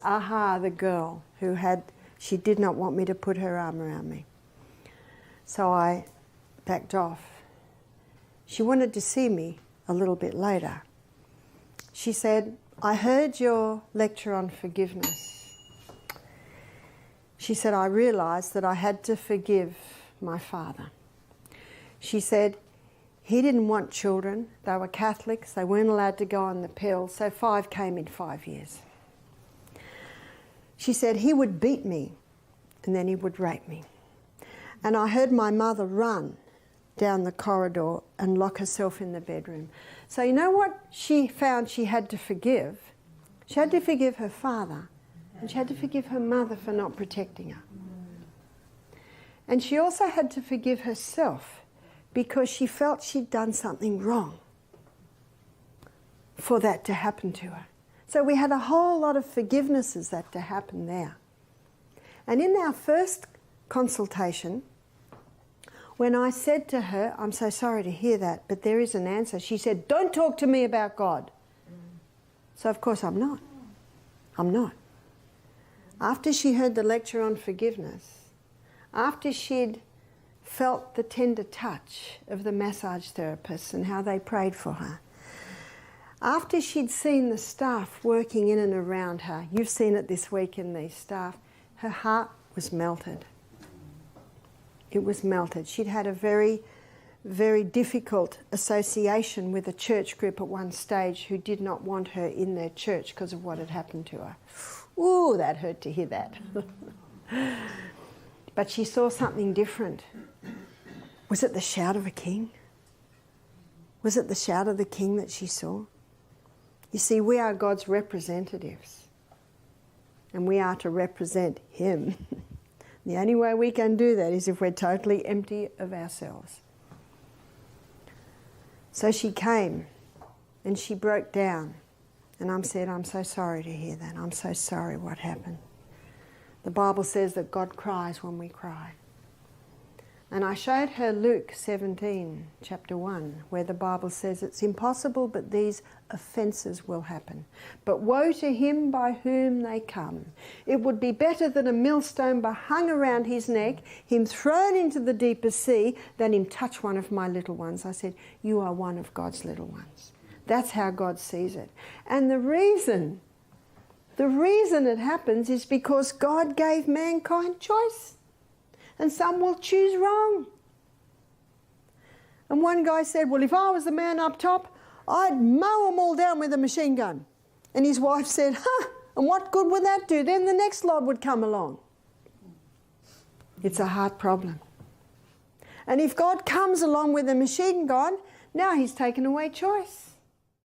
Aha, the girl she did not want me to put her arm around me. So I backed off. She wanted to see me a little bit later. She said, I heard your lecture on forgiveness. She said, I realised that I had to forgive my father. She said, he didn't want children. They were Catholics. They weren't allowed to go on the pill. So 5 came in 5 years. She said, he would beat me and then he would rape me. And I heard my mother run down the corridor and lock herself in the bedroom. So you know what she found she had to forgive? She had to forgive her father, and she had to forgive her mother for not protecting her. And she also had to forgive herself because she felt she'd done something wrong for that to happen to her. So we had a whole lot of forgivenesses that to happen there. And in our first consultation, when I said to her, I'm so sorry to hear that, but there is an answer, she said, don't talk to me about God. So of course I'm not. I'm not. After she heard the lecture on forgiveness, after she'd felt the tender touch of the massage therapists and how they prayed for her, after she'd seen the staff working in and around her, you've seen it this week in these staff, her heart was melted. It was melted. She'd had a very, very difficult association with a church group at one stage who did not want her in their church because of what had happened to her. Ooh, that hurt to hear that. But she saw something different. Was it the shout of a king? Was it the shout of the king that she saw? You see, we are God's representatives. And we are to represent him. The only way we can do that is if we're totally empty of ourselves. So she came and she broke down. And I said, I'm so sorry to hear that. I'm so sorry what happened. The Bible says that God cries when we cry. And I showed her Luke 17, chapter 1, where the Bible says it's impossible, but these offences will happen. But woe to him by whom they come. It would be better that a millstone be hung around his neck, him thrown into the deepest sea, than him touch one of my little ones. I said, you are one of God's little ones. That's how God sees it. And the reason it happens is because God gave mankind choice. And some will choose wrong. And one guy said, well, if I was the man up top, I'd mow them all down with a machine gun. And his wife said, and what good would that do? Then the next lot would come along. It's a heart problem. And if God comes along with a machine gun, now he's taken away choice.